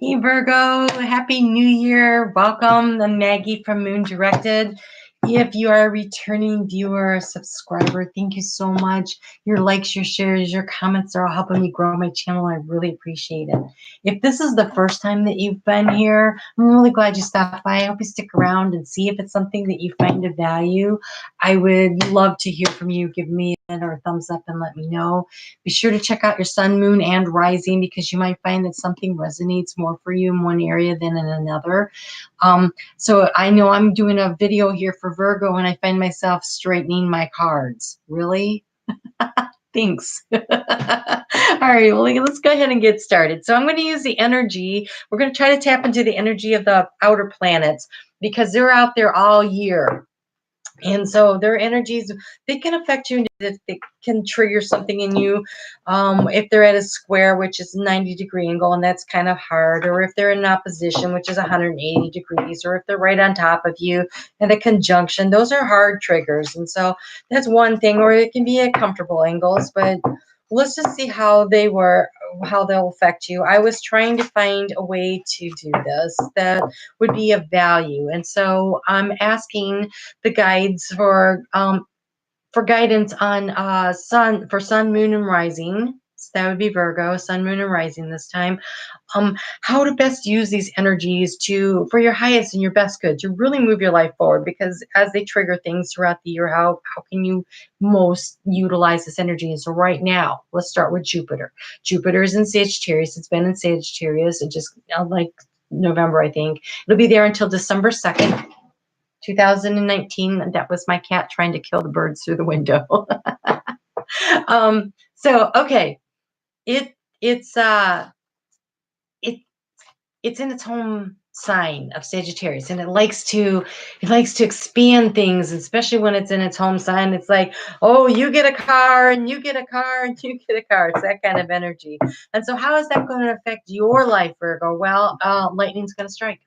Hey Virgo, Happy New Year. Welcome. I'm Maggie from Moon Directed. If you are a returning viewer or subscriber, thank you so much. Your likes, your shares, your comments are all helping me grow my channel. I really appreciate it. If this is the first time that you've been here, I'm really glad you stopped by. I hope you stick around and see if it's something that you find of value. I would love to hear from you. Give me a thumbs up and let me know. Be sure to check out your sun, moon, and rising because you might find that something resonates more for you in one area than in another. So I know I'm doing a video here for Virgo and I find myself straightening my cards. Really? Thanks. All right, well, let's go ahead and get started. So I'm going to use the energy. We're going to try to tap into the energy of the outer planets because they're out there all year. And so their energies, they can affect you. They can trigger something in you. If they're at a square, which is 90-degree angle, and that's kind of hard, or if they're in opposition, which is 180 degrees, or if they're right on top of you in a conjunction, those are hard triggers. And so that's one thing, or it can be at comfortable angles, but let's just see how they'll affect you. I was trying to find a way to do this that would be of value. And so I'm asking the guides for guidance on sun, moon, and rising. So that would be Virgo, sun, moon, and rising this time. How to best use these energies for your highest and your best good to really move your life forward, because as they trigger things throughout the year, how can you most utilize this energy? And so right now, let's start with Jupiter. Jupiter is in Sagittarius. It's been in Sagittarius. It just like November, I think. It'll be there until December 2nd. 2019. That was my cat trying to kill the birds through the window. So okay, it's in its home sign of Sagittarius, and it likes to expand things, especially when it's in its home sign. It's like, oh, you get a car and you get a car and you get a car. It's that kind of energy. And so how is that going to affect your life, Virgo? Well, lightning's going to strike.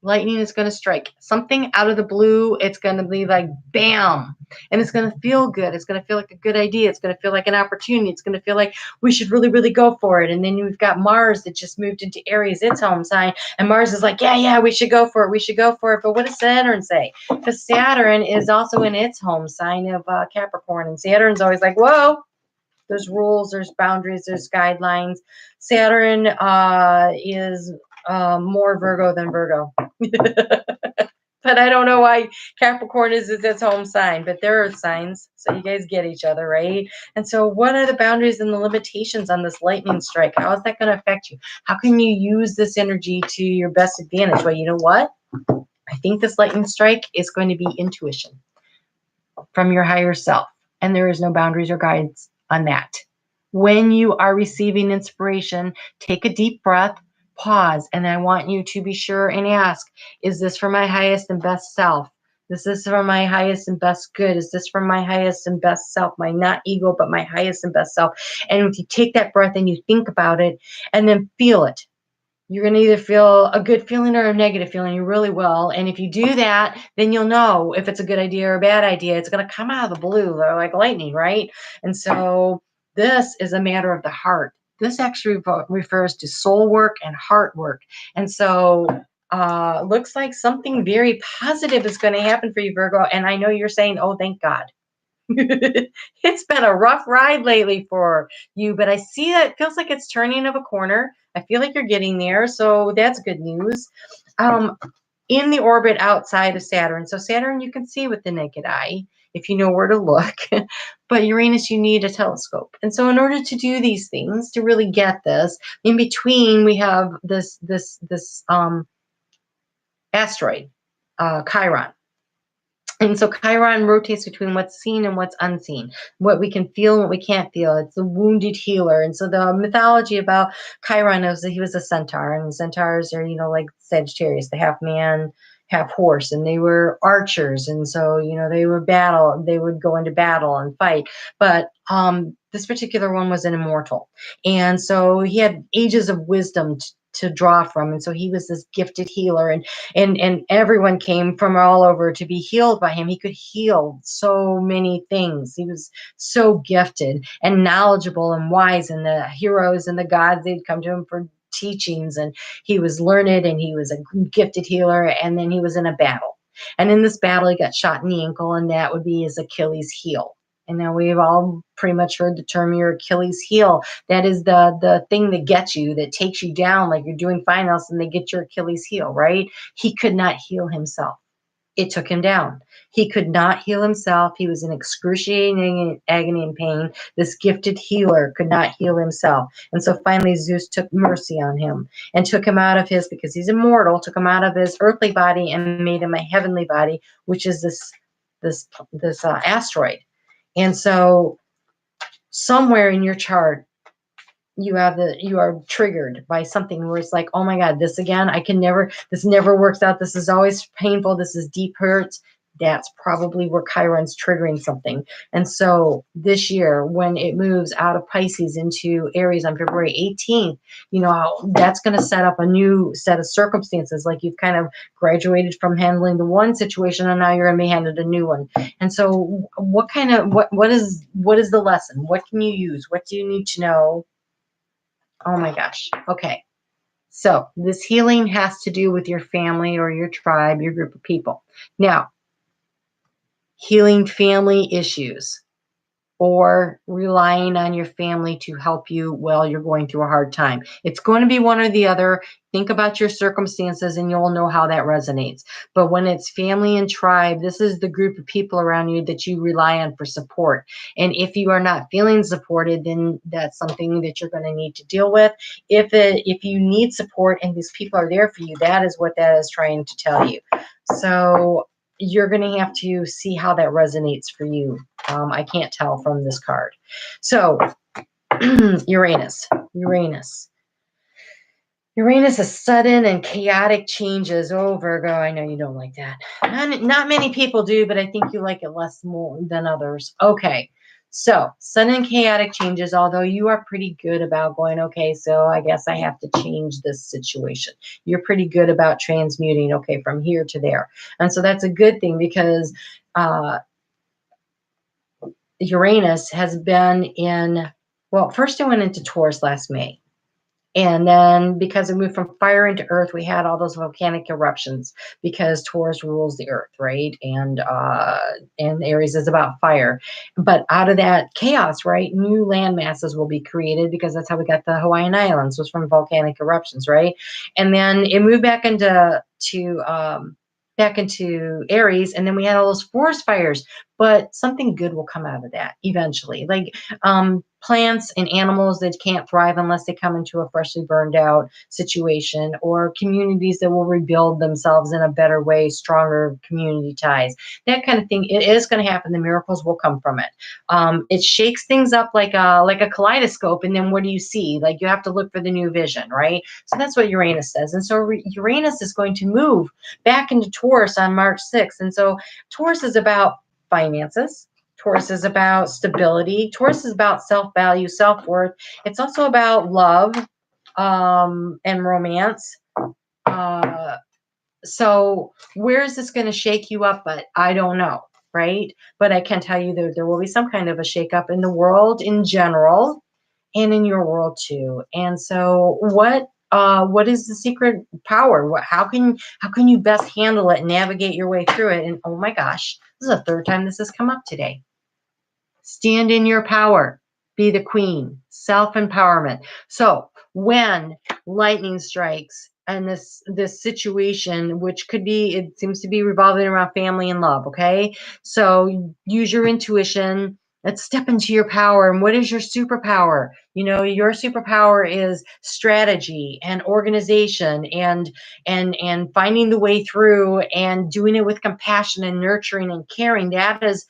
Lightning is going to strike something out of the blue. It's going to be like bam, and it's going to feel good. It's going to feel like a good idea. It's going to feel like an opportunity. It's going to feel like we should really, really go for it. And then we've got Mars that just moved into Aries, its home sign, and Mars is like, yeah, we should go for it. We should go for it. But what does Saturn say? Because Saturn is also in its home sign of Capricorn, and Saturn's always like, whoa. There's rules, there's boundaries, there's guidelines. Saturn is more Virgo than Virgo. But I don't know why Capricorn is its home sign, but they're earth signs, so you guys get each other, right? And so what are the boundaries and the limitations on this lightning strike? How is that going to affect you? How can you use this energy to your best advantage? Well, you know what? I think this lightning strike is going to be intuition from your higher self, and there is no boundaries or guides on that. When you are receiving inspiration, take a deep breath, pause, and I want you to be sure and ask, is this for my highest and best self? This is for my highest and best good. Is this for my highest and best self? My not ego, but my highest and best self. And if you take that breath and you think about it and then feel it, you're going to either feel a good feeling or a negative feeling. You really will. And if you do that, then you'll know if it's a good idea or a bad idea. It's going to come out of the blue. They're like lightning, right? And so this is a matter of the heart. This actually refers to soul work and heart work. And so looks like something very positive is going to happen for you, Virgo. And I know you're saying, oh, thank God. It's been a rough ride lately for you, but I see that it feels like it's turning of a corner. I feel like you're getting there, so that's good news. In the orbit outside of Saturn, so Saturn you can see with the naked eye if you know where to look, but Uranus you need a telescope. And so in order to do these things, to really get this, in between we have this asteroid, Chiron. And so Chiron rotates between what's seen and what's unseen, what we can feel and what we can't feel. It's the wounded healer. And so the mythology about Chiron is that he was a centaur, and centaurs are, like Sagittarius, the half man, half horse, and they were archers. And so, they would go into battle and fight. But this particular one was an immortal. And so he had ages of wisdom to draw from, and so he was this gifted healer, and everyone came from all over to be healed by him. He could heal so many things. He was so gifted and knowledgeable and wise, and the heroes and the gods, they'd come to him for teachings, and he was learned, and he was a gifted healer. And then he was in a battle. And in this battle, he got shot in the ankle, and that would be his Achilles heel. And now we've all pretty much heard the term your Achilles heel. That is the thing that gets you, that takes you down, like you're doing fine else, and they get your Achilles heel, right? He could not heal himself. It took him down. He could not heal himself. He was in excruciating agony and pain. This gifted healer could not heal himself. And so finally Zeus took mercy on him and took him out of his, because he's immortal, took him out of his earthly body and made him a heavenly body, which is this asteroid. And so somewhere in your chart, you are triggered by something where it's like, oh my God, this again, this never works out. This is always painful. This is deep hurts. That's probably where Chiron's triggering something. And so this year, when it moves out of Pisces into Aries on February 18th, that's going to set up a new set of circumstances. Like you've kind of graduated from handling the one situation, and now you're going to be handed a new one. And so what is the lesson? What can you use? What do you need to know? Oh my gosh. Okay. So this healing has to do with your family or your tribe, your group of people. Now, healing family issues or relying on your family to help you while you're going through a hard time. It's going to be one or the other. Think about your circumstances and you'll know how that resonates. But when it's family and tribe, this is the group of people around you that you rely on for support. And if you are not feeling supported, then that's something that you're going to need to deal with. If you need support and these people are there for you, that is what that is trying to tell you. So you're going to have to see how that resonates for you. I can't tell from this card. So Uranus is sudden and chaotic changes. Oh, Virgo, I know you don't like that. Not many people do, but I think you like it more than others. Okay. So sudden and chaotic changes, although you are pretty good about going, okay, so I guess I have to change this situation. You're pretty good about transmuting, okay, from here to there. And so that's a good thing, because Uranus has been first it went into Taurus last May. And then because it moved from fire into earth, we had all those volcanic eruptions because Taurus rules the earth, right? And Aries is about fire. But out of that chaos, right, new land masses will be created, because that's how we got the Hawaiian Islands, was from volcanic eruptions, right? And then it moved back into Aries, and then we had all those forest fires. But something good will come out of that eventually. Like plants and animals that can't thrive unless they come into a freshly burned out situation, or communities that will rebuild themselves in a better way, stronger community ties, that kind of thing. It is going to happen. The miracles will come from it. It shakes things up like a kaleidoscope, and then what do you see? Like you have to look for the new vision, right? So that's what Uranus says. And so Uranus is going to move back into Taurus on March 6th. And so Taurus is about finances. Taurus is about stability. Taurus is about self-value, self-worth. It's also about love and romance. So where is this going to shake you up? But I don't know, right? But I can tell you that there will be some kind of a shake-up in the world in general, and in your world too. And so what is the secret power? How can you best handle it and navigate your way through it? And oh my gosh, this is the third time this has come up today. Stand in your power. Be the queen. Self-empowerment. So when lightning strikes and this situation, which could be, it seems to be revolving around family and love, okay? So use your intuition. Let's step into your power. And what is your superpower? Your superpower is strategy and organization and finding the way through and doing it with compassion and nurturing and caring. That is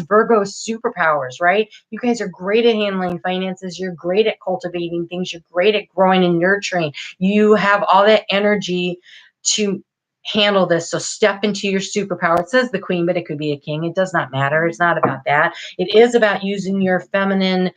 Virgo's superpowers, right? You guys are great at handling finances. You're great at cultivating things. You're great at growing and nurturing. You have all that energy to handle this. So step into your superpower. It says the queen, but it could be a king. It does not matter. It's not about that. It is about using your feminine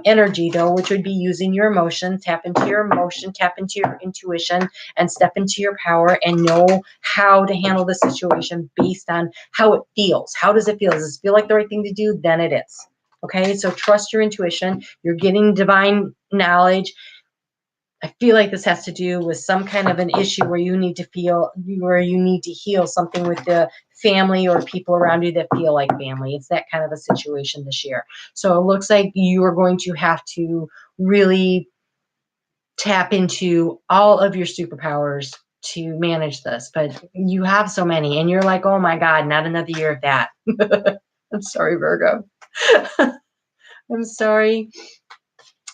energy, though, which would be using your emotion. Tap into your emotion, tap into your intuition, and step into your power and know how to handle the situation based on how it feels. How does it feel? Does it feel like the right thing to do? Then it is. Okay, so trust your intuition. You're getting divine knowledge. I feel like this has to do with some kind of an issue where you need to heal something with the family or people around you that feel like family. It's that kind of a situation this year. So it looks like you are going to have to really tap into all of your superpowers to manage this. But you have so many, and you're like, oh my God, not another year of that. I'm sorry, Virgo. I'm sorry.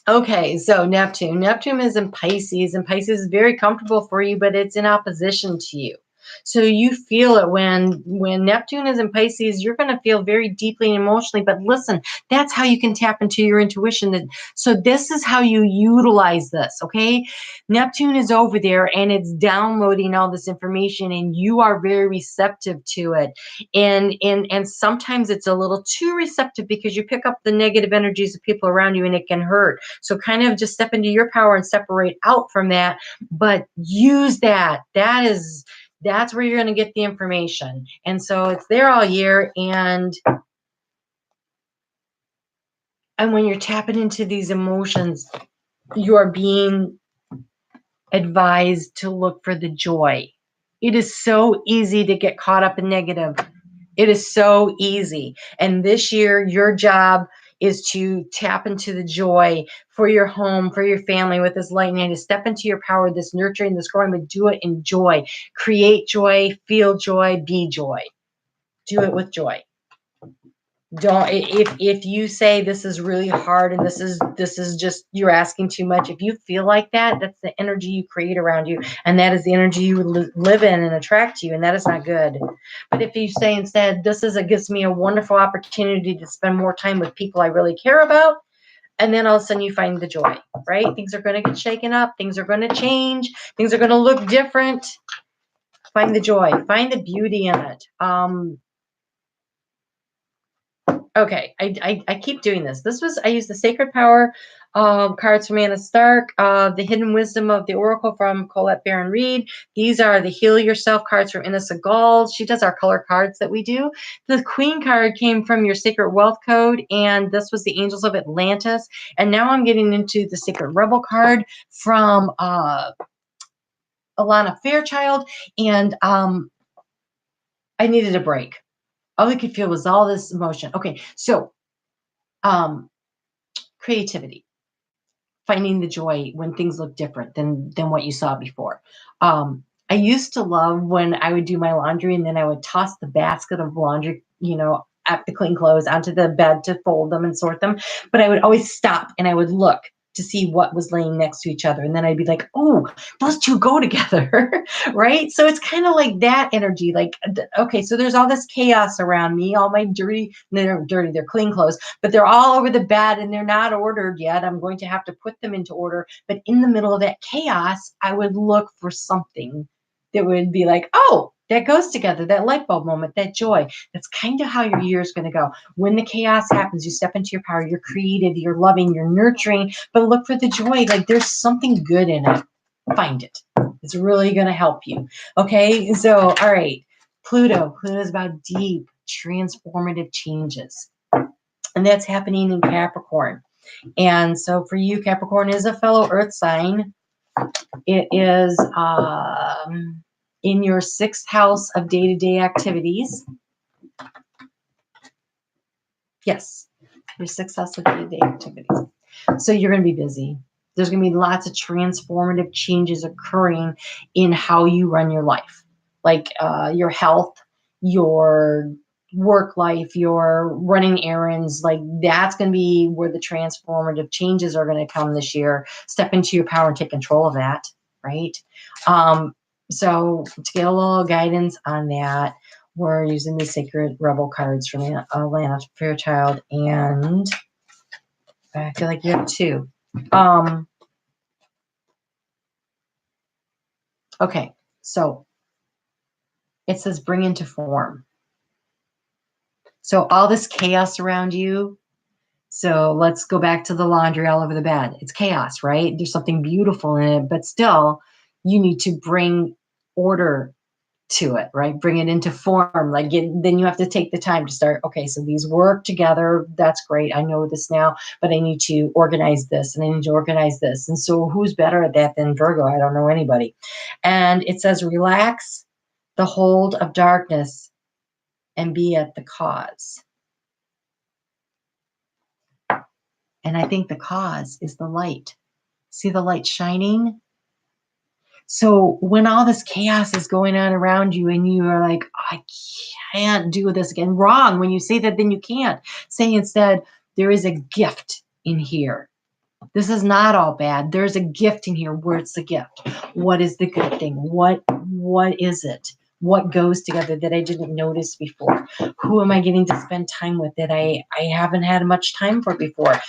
Okay, so Neptune. Neptune is in Pisces, and Pisces is very comfortable for you, but it's in opposition to you. So you feel it when Neptune is in Pisces, you're going to feel very deeply and emotionally. But listen, that's how you can tap into your intuition. So this is how you utilize this, okay? Neptune is over there and it's downloading all this information, and you are very receptive to it. And sometimes it's a little too receptive because you pick up the negative energies of people around you, and it can hurt. So kind of just step into your power and separate out from that, but use that. That's where you're going to get the information. And so it's there all year. And when you're tapping into these emotions, you are being advised to look for the joy. It is so easy to get caught up in negative. It is so easy. And this year, your job is to tap into the joy for your home, for your family with this lightning, to step into your power, this nurturing, this growing, but do it in joy. Create joy, feel joy, be joy. Do it with joy. Don't, if you say this is really hard and this is just, you're asking too much, if you feel like that, that's the energy you create around you, and that is the energy you live in and attract to you, and that is not good. But if you say instead, it gives me a wonderful opportunity to spend more time with people I really care about, and then all of a sudden you find the joy, right? Things are going to get shaken up, things are going to change, things are going to look different. Find the joy, find the beauty in it. Okay, I keep doing this. I used the Sacred Power cards from Anna Stark, the Hidden Wisdom of the Oracle from Colette Baron Reed. These are the Heal Yourself cards from Ina Segal. She does our color cards that we do. The Queen card came from your Sacred Wealth Code, and this was the Angels of Atlantis. And now I'm getting into the Sacred Rebel card from Alana Fairchild, and I needed a break. All I could feel was all this emotion. Okay, so creativity, finding the joy when things look different than what you saw before. I used to love when I would do my laundry and then I would toss the basket of laundry, at the clean clothes onto the bed to fold them and sort them. But I would always stop and I would look to see what was laying next to each other. And then I'd be like, oh, those two go together, right? So it's kind of like that energy. Like, okay, so there's all this chaos around me, all my they're clean clothes, but they're all over the bed and they're not ordered yet. I'm going to have to put them into order. But in the middle of that chaos, I would look for something that would be like, oh, that goes together, that light bulb moment, that joy. That's kind of how your year is going to go. When the chaos happens, you step into your power, you're creative, you're loving, you're nurturing, but look for the joy. Like there's something good in it. Find it. It's really going to help you. Okay. So, all right. Pluto is about deep transformative changes. And that's happening in Capricorn. And so for you, Capricorn is a fellow earth sign. It is in your 6th house of day-to-day activities. Yes, your 6th house of day-to-day activities. So you're going to be busy. There's going to be lots of transformative changes occurring in how you run your life, like your health, your work life, your running errands. Like that's going to be where the transformative changes are going to come this year. Step into your power and take control of that, right? So to get a little guidance on that, we're using the Sacred Rebel cards from Alana Fairchild, and I feel like you have 2. Okay, so it says bring into form. So all this chaos around you. So let's go back to the laundry all over the bed. It's chaos, right? There's something beautiful in it, but still you need to bring order to it, right? Bring it into form. Like then you have to take the time to start, okay, so these work together. That's great. I know this now, but I need to organize this and I need to organize this. And so who's better at that than Virgo? I don't know anybody. And it says, relax the hold of darkness and be at the cause. And I think the cause is the light. See the light shining? So when all this chaos is going on around you and you are like, I can't do this again. Wrong. When you say that, then you can't. Say instead, there is a gift in here. This is not all bad. There's a gift in here. Where's the gift? What is the good thing? What is it? What goes together that I didn't notice before? Who am I getting to spend time with that I haven't had much time for before?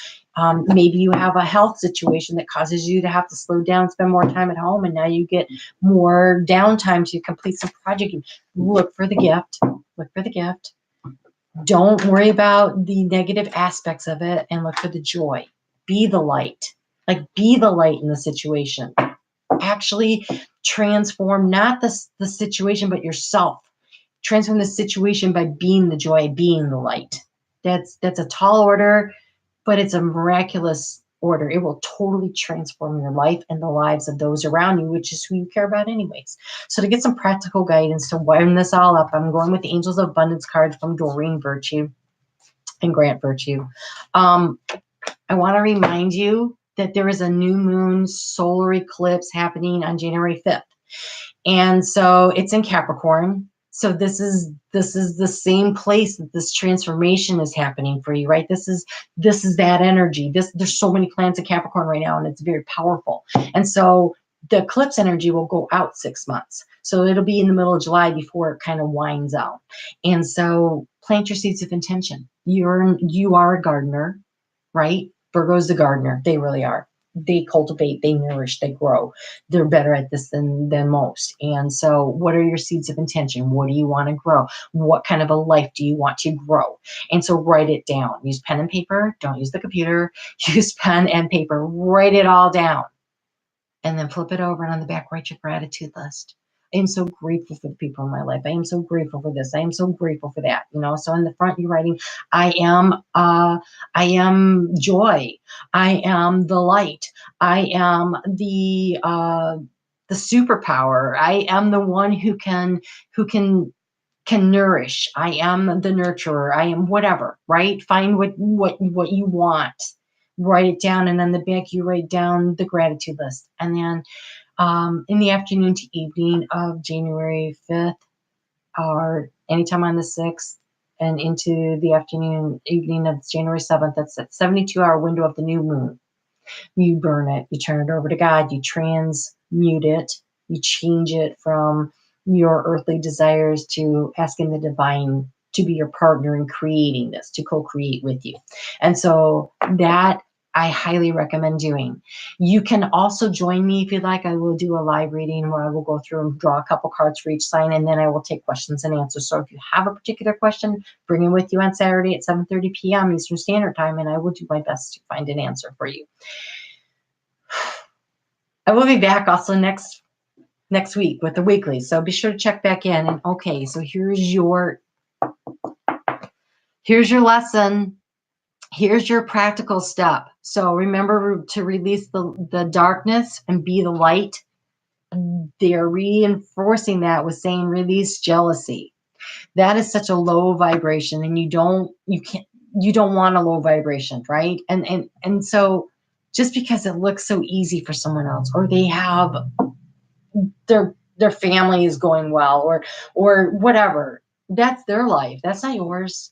Maybe you have a health situation that causes you to have to slow down, spend more time at home, and now you get more downtime to complete some project. Look for the gift. Look for the gift. Don't worry about the negative aspects of it and look for the joy. Be the light. Like, be the light in the situation. Actually transform not the situation, but yourself. Transform the situation by being the joy, being the light. That's a tall order, but it's a miraculous order. It will totally transform your life and the lives of those around you, which is who you care about anyways. So to get some practical guidance to wind this all up, I'm going with the Angels of Abundance card from Doreen Virtue and Grant Virtue. I want to remind you that there is a new moon solar eclipse happening on January 5th. And so it's in Capricorn. So this is the same place that this transformation is happening for you, right? This is that energy. There's so many planets in Capricorn right now, and it's very powerful. And so the eclipse energy will go out 6 months. So it'll be in the middle of July before it kind of winds out. And so plant your seeds of intention. You are a gardener, right? Virgo's the gardener. They really are. They cultivate, they nourish, they grow. They're better at this than most. And so what are your seeds of intention? What do you want to grow? What kind of a life do you want to grow? And so write it down. Use pen and paper. Don't use the computer. Use pen and paper. Write it all down. And then flip it over and on the back, write your gratitude list. I am so grateful for the people in my life. I am so grateful for this. I am so grateful for that. So in the front, you're writing, I am joy. I am the light. I am the superpower. I am the one who can nourish. I am the nurturer. I am whatever, right? Find what you want. Write it down. And on the back, you write down the gratitude list. And then in the afternoon to evening of January 5th, or anytime on the 6th, and into the evening of January 7th, that's that 72-hour window of the new moon. You burn it, you turn it over to God, you transmute it, you change it from your earthly desires to asking the divine to be your partner in creating this, to co-create with you. And so that I highly recommend doing. You can also join me if you'd like. I will do a live reading where I will go through and draw a couple cards for each sign, and then I will take questions and answers. So if you have a particular question, bring it with you on Saturday at 7:30 p.m. Eastern Standard Time, and I will do my best to find an answer for you. I will be back also next week with the weekly, so be sure to check back in. And okay, so here's your lesson. Here's your practical step. So remember to release the darkness and be the light. They're reinforcing that with saying release jealousy. That is such a low vibration, and you don't want a low vibration, right? And so just because it looks so easy for someone else, or they have their family is going well, or whatever, that's their life. That's not yours.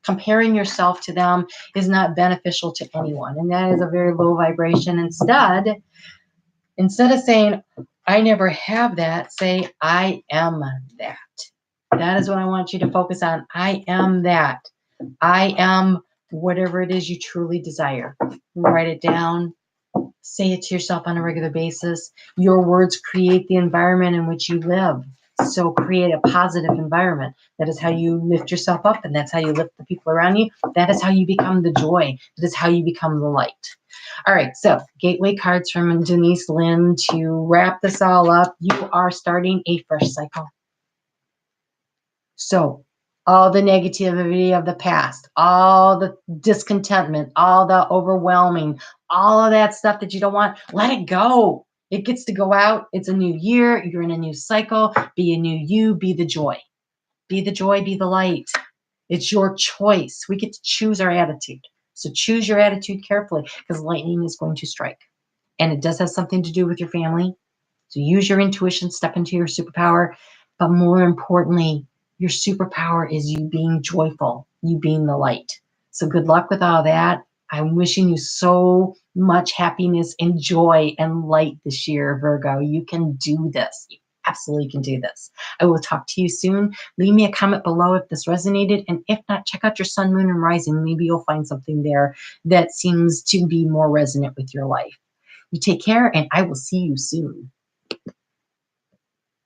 Comparing yourself to them is not beneficial to anyone. And that is a very low vibration. Instead of saying, I never have that, say, I am that. That is what I want you to focus on. I am that. I am whatever it is you truly desire. Write it down. Say it to yourself on a regular basis. Your words create the environment in which you live. So create a positive environment. That is how you lift yourself up, and that's how you lift the people around you. That is how you become the joy. That is how you become the light. All right, so gateway cards from Denise Lynn to wrap this all up. You are starting a fresh cycle. So all the negativity of the past, all the discontentment, all the overwhelming, all of that stuff that you don't want, let it go. It gets to go out. It's a new year. You're in a new cycle. Be a new you. Be the joy. Be the joy. Be the light. It's your choice. We get to choose our attitude. So choose your attitude carefully because lightning is going to strike. And it does have something to do with your family. So use your intuition, step into your superpower. But more importantly, your superpower is you being joyful, you being the light. So good luck with all that. I'm wishing you so much happiness and joy and light this year, Virgo. You can do this. You absolutely can do this. I will talk to you soon. Leave me a comment below if this resonated. And if not, check out your sun, moon, and rising. Maybe you'll find something there that seems to be more resonant with your life. You take care, and I will see you soon.